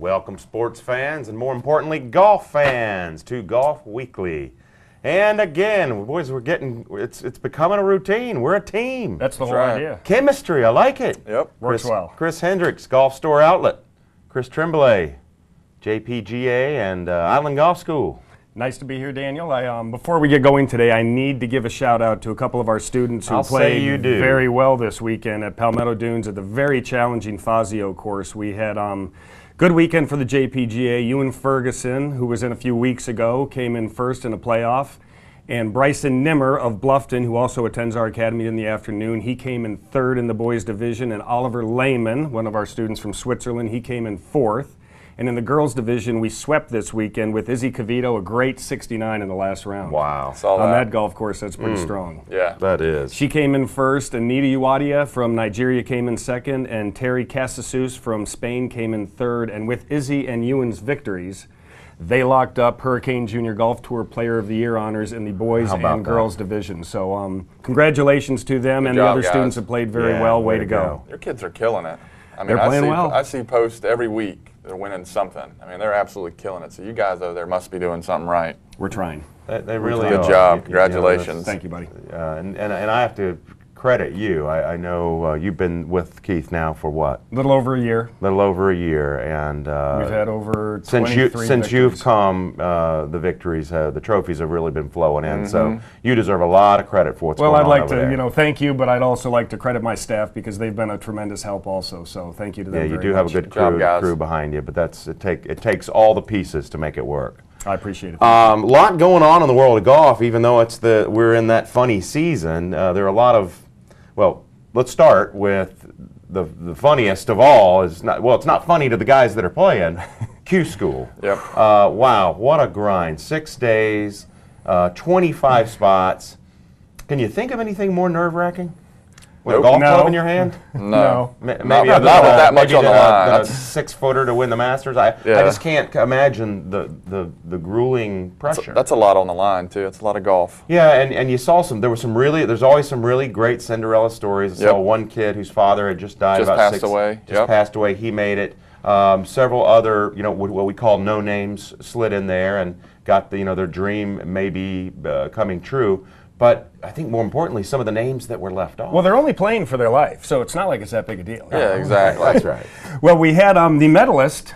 Welcome sports fans and more importantly golf fans to Golf Weekly. And again, boys, it's becoming a routine. We're a team. That's the whole idea. Chemistry, I like it. Yep. Works well. Chris Hendricks, Golf Store Outlet. Chris Tremblay, JPGA and Island Golf School. Nice to be here, Daniel. Before we get going today, I need to give a shout out to a couple of our students who played very well this weekend at Palmetto Dunes at the very challenging Fazio course. We had good weekend for the JPGA. Ewan Ferguson, who was in a few weeks ago, came in first in a playoff. And Bryson Nimmer of Bluffton, who also attends our academy in the afternoon, he came in third in the boys division. And Oliver Lehman, one of our students from Switzerland, he came in fourth. And in the girls division, we swept this weekend with Izzy Cavito, a great 69 in the last round. Wow. On that golf course, that's pretty strong. Yeah. That is. She came in first. Anita Uwadia from Nigeria came in second. And Terry Casasus from Spain came in third. And with Izzy and Ewan's victories, they locked up Hurricane Junior Golf Tour Player of the Year honors in the boys and girls division. So congratulations to them. Good and job, the other guys. students have played very well. Way to go. Your kids are killing it. I mean, They're playing well. I see posts every week. They're winning something. I mean, they're absolutely killing it. So you guys over there must be doing something right. We're trying. They really are. Good job. Congratulations. Thank you, buddy. And I have to credit you. I know you've been with Keith now for what? A little over a year. Little over a year, and we've had over 23 since you've come, the victories, the trophies have really been flowing in. So you deserve a lot of credit for what's going on. Well, I'd like over to, there. thank you, but I'd also like to credit my staff because they've been a tremendous help also. So thank you to them. Yeah, you very do have a much. good job, crew behind you, but it takes all the pieces to make it work. I appreciate it. A lot going on in the world of golf, even though we're in that funny season. There are a lot of, well, let's start with the funniest of all is it's not funny to the guys that are playing. Q School. Yep. Wow, what a grind. 6 days, 25 spots. Can you think of anything more nerve-wracking? With a golf club in your hand? No. Maybe not other with that much on the line. A 6-footer to win the Masters. I just can't imagine the grueling pressure. That's a lot on the line too. It's a lot of golf. Yeah, and you saw there's always some really great Cinderella stories. I saw one kid whose father had just died passed away. He made it. Several other, what we call no names slid in there and got their dream maybe coming true. But I think more importantly, some of the names that were left off. Well, they're only playing for their life, so it's not like it's that big a deal. Yeah, exactly. That's right. Well, we had the medalist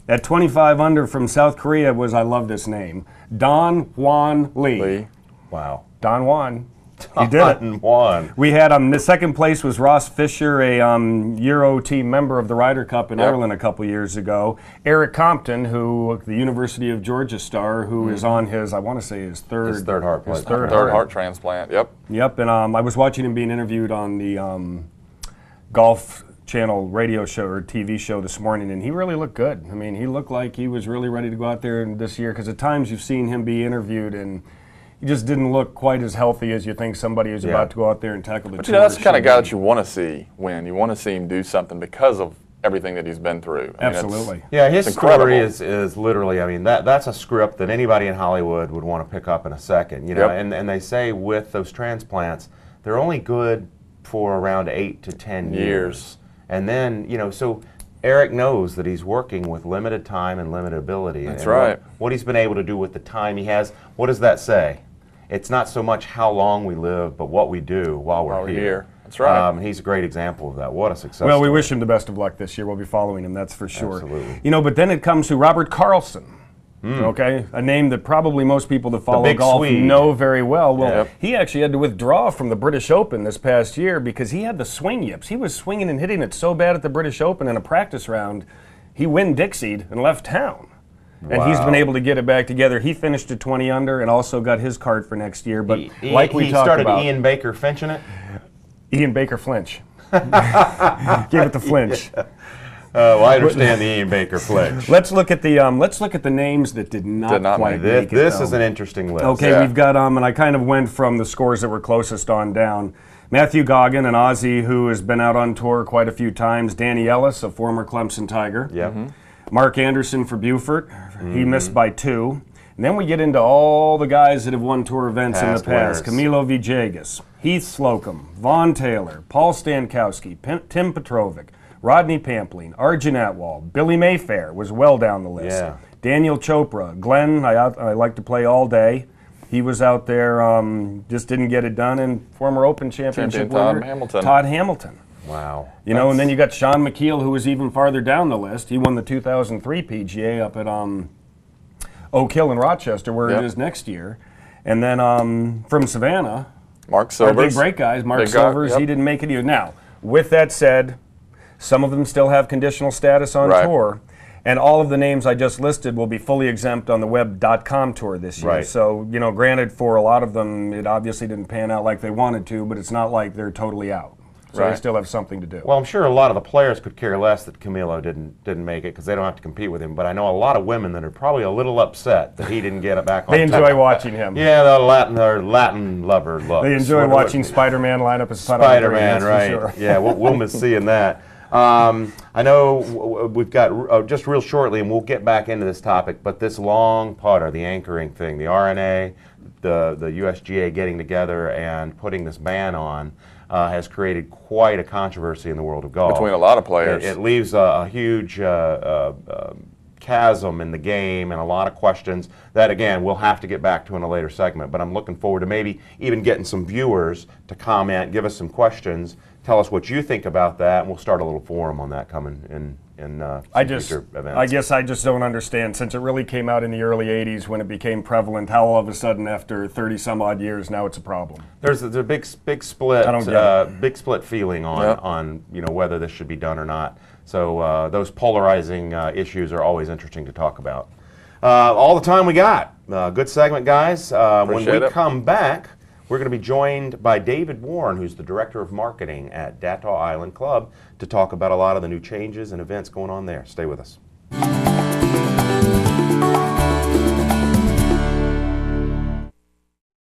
at 25 under from South Korea I love this name, Don Hwan Lee. Wow. Don Hwan. He did it. Don Hwan. We had the second place was Ross Fisher, a Euro team member of the Ryder Cup in Ireland a couple years ago. Eric Compton, who the University of Georgia star, who is on his, I want to say his third heart transplant. Yep. Yep. And I was watching him being interviewed on the Golf Channel radio show or TV show this morning, and he really looked good. I mean, he looked like he was really ready to go out there this year because at times you've seen him be interviewed and he just didn't look quite as healthy as you think somebody who's about to go out there and tackle the But that's the kind of guy that you want to see win. You want to see him do something because of everything that he's been through. Absolutely. His story is literally, that's a script that anybody in Hollywood would want to pick up in a second. And they say with those transplants, they're only good for around 8 to 10 years. And then, so Eric knows that he's working with limited time and limited ability. That's right. What he's been able to do with the time he has, what does that say? It's not so much how long we live, but what we do while we're here. That's right. He's a great example of that. What a success Well, we story. wish him the best of luck this year. We'll be following him, that's for sure. Absolutely. But then it comes to Robert Carlson. Okay, a name that probably most people that follow golf Swede. know very well. Well, he actually had to withdraw from the British Open this past year because he had the swing yips. He was swinging and hitting it so bad at the British Open in a practice round, he Winn-Dixied and left town. And he's been able to get it back together. He finished at 20 under and also got his card for next year. But like we talked about, Ian Baker finching it. Ian Baker flinch. Give it the flinch. I understand the Ian Baker flinch. Let's look at the names that did not quite make it. This is an interesting list. Okay, we've got and I kind of went from the scores that were closest on down. Matthew Goggin, an Aussie who has been out on tour quite a few times. Danny Ellis, a former Clemson Tiger. Yeah. Mark Anderson for Beaufort. He missed by 2. And then we get into all the guys that have won tour events in the past. Camilo Villegas, Heath Slocum, Vaughn Taylor, Paul Stankowski, Tim Petrovic, Rodney Pampling, Arjun Atwal, Billy Mayfair was well down the list. Yeah. Daniel Chopra, Glenn, I like to play all day. He was out there, just didn't get it done, and former Open championship winner Todd Hamilton. Wow. You know, and then you got Sean McKeel, who was even farther down the list. He won the 2003 PGA up at Oak Hill in Rochester, where it is next year. And then from Savannah, Mark Silvers. Our big break guys, Mark Silvers, he didn't make it either. Now, with that said, some of them still have conditional status on tour. And all of the names I just listed will be fully exempt on the web.com tour this year. Right. So, you know, granted, for a lot of them, it obviously didn't pan out like they wanted to, but it's not like they're totally out. So they still have something to do. Well, I'm sure a lot of the players could care less that Camilo didn't make it because they don't have to compete with him. But I know a lot of women that are probably a little upset that he didn't get it back on. They enjoy watching him. Yeah, the Latin lover looks. They enjoy watching Spider-Man line up as Spider-Man, right? Sure. Yeah, we'll miss seeing that. I know we've got just real shortly, and we'll get back into this topic, but this long putter, the anchoring thing, the RNA, the USGA getting together and putting this ban on has created quite a controversy in the world of golf. Between a lot of players. It leaves a huge chasm in the game and a lot of questions that, again, we'll have to get back to in a later segment. But I'm looking forward to maybe even getting some viewers to comment, give us some questions, tell us what you think about that, and we'll start a little forum on that coming in future events. I guess I just don't understand, since it really came out in the early 80s when it became prevalent, how all of a sudden after 30 some odd years now it's a problem. There's a big split, I don't get big split feeling on you know, whether this should be done or not. So those polarizing issues are always interesting to talk about. All the time we got. Good segment, guys. When we come back, we're going to be joined by David Warren, who's the Director of Marketing at Datour Island Club, to talk about a lot of the new changes and events going on there. Stay with us.